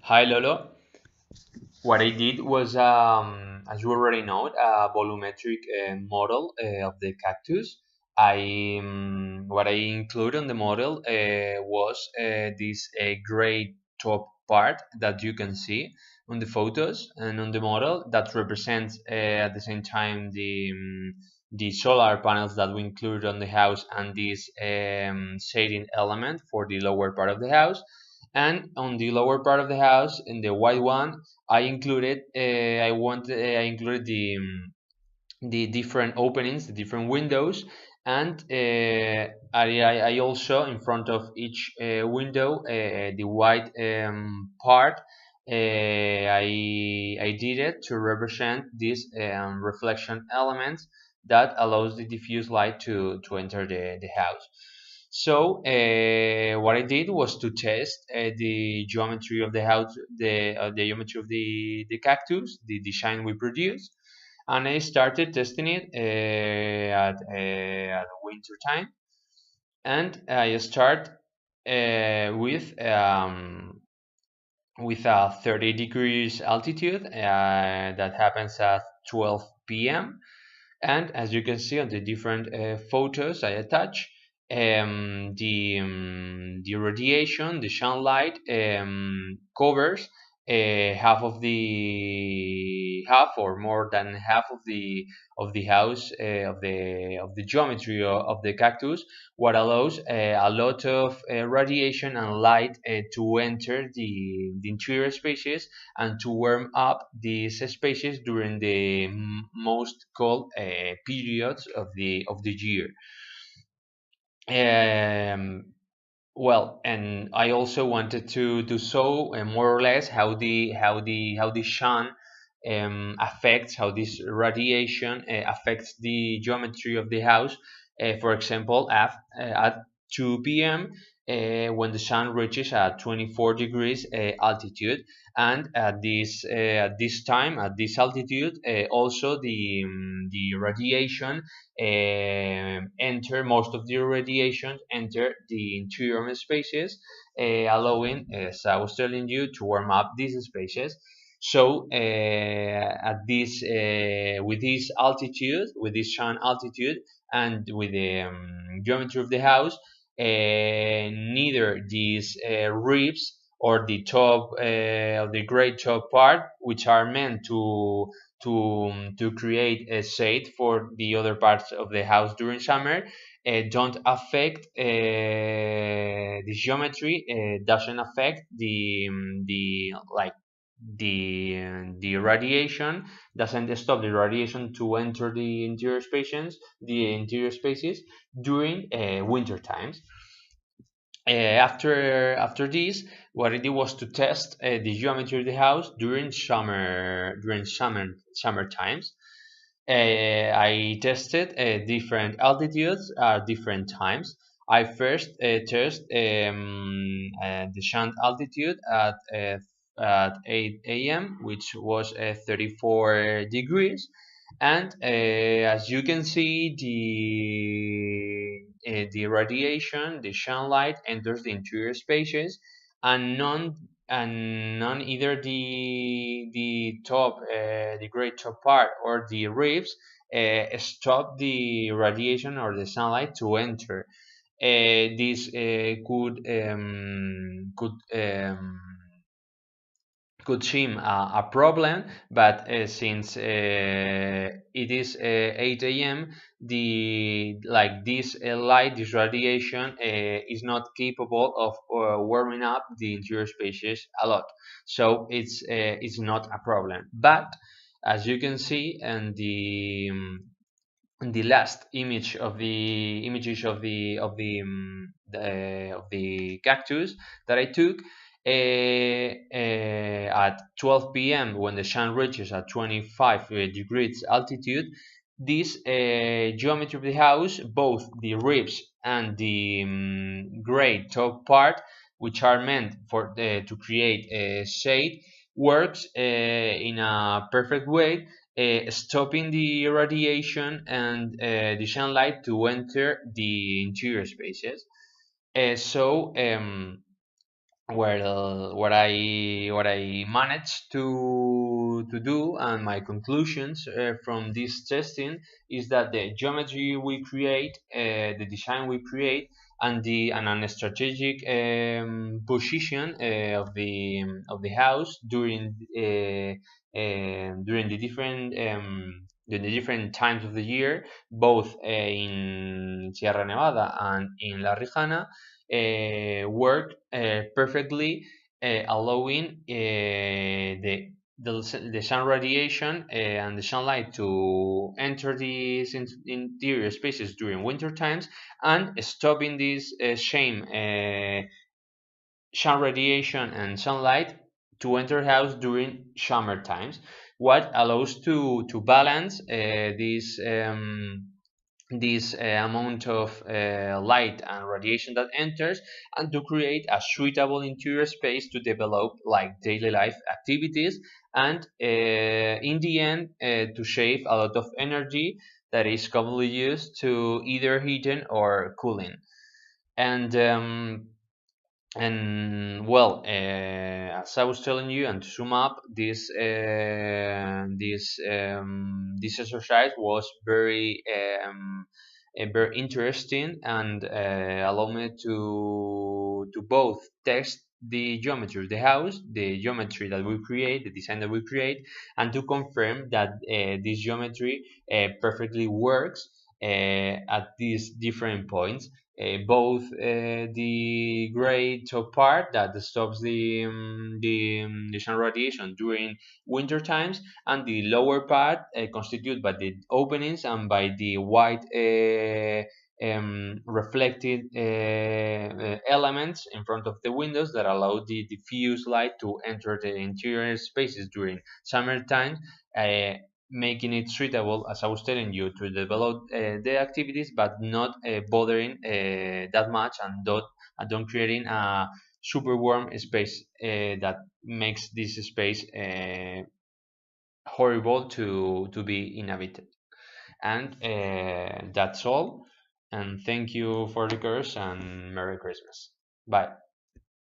Hi Lolo. What I did was, as you already know, a volumetric model of the cactus. What I include on the model was this gray top part that you can see on the photos and on the model that represents at the same time the solar panels that we include on the house and this shading element for the lower part of the house. And on the lower part of the house, in the white one, I included the different openings, the different windows, and I also in front of each window, the white part. I did it to represent these reflection elements that allows the diffuse light to enter the house. So what I did was to test the geometry of the house, the geometry of the cactus, the design we produced, and I started testing it at winter time, and I start with a 30 degrees altitude that happens at 12 p.m. And as you can see on the different photos I attach, the radiation, the sunlight covers half or more than half of the house of the geometry of the cactus, what allows a lot of radiation and light to enter the interior spaces and to warm up these spaces during the most cold periods of the year. Um, and I also wanted to show more or less how the sun affects how this radiation affects the geometry of the house. For example, at 2 p.m. When the sun reaches at 24 degrees altitude, and at this time at this altitude, also the radiation enter most of the radiation enter the interior spaces, allowing, as I was telling you, to warm up these spaces. So at this with this altitude, with this sun altitude, and with the geometry of the house, neither these ribs or the top of the great top part, which are meant to create a shade for the other parts of the house during summer, don't affect the geometry. Doesn't affect the like the radiation, doesn't stop the radiation to enter the interior spaces during winter times. After this, what I did was to test the geometry of the house during summer times. I tested different altitudes at different times. I first test the shunt altitude at 8 a.m., which was 34 degrees. And as you can see, the radiation, the sunlight enters the interior spaces, and none either the top, the great top part, or the ribs stop the radiation or the sunlight to enter. This could seem a problem, but since it is 8 a.m., the like this light, this radiation is not capable of warming up the interior spaces a lot, so it's not a problem. But as you can see in the last image of the images of the cactus that I took, at 12 p.m. when the sun reaches at 25 degrees altitude, this geometry of the house, both the ribs and the gray top part, which are meant to create a shade, works in a perfect way, stopping the radiation and the sunlight to enter the interior spaces. So what I managed to do, and my conclusions from this testing is that the geometry we create, the design we create, and an strategic position of the house during the different times of the year, both in Sierra Nevada and in La Rijana, work perfectly, allowing the sun radiation and the sunlight to enter these interior spaces during winter times, and stopping this same sun radiation and sunlight to enter house during summer times, what allows to balance this amount of light and radiation that enters, and to create a suitable interior space to develop like daily life activities, and in the end to save a lot of energy that is commonly used to either heating or cooling. And well, as I was telling you, and to sum up, this exercise was very interesting, and allowed me to both test the geometry of the house, the geometry that we create, the design that we create, and to confirm that this geometry perfectly works at these different points, both the gray top part that stops the sun radiation during winter times, and the lower part constituted by the openings and by the white reflected elements in front of the windows that allow the diffuse light to enter the interior spaces during summertime, uh, making it suitable, as I was telling you, to develop the activities, but not bothering that much, and don't creating a super warm space that makes this space horrible to be inhabited. And that's all. And thank you for the course, and Merry Christmas. Bye.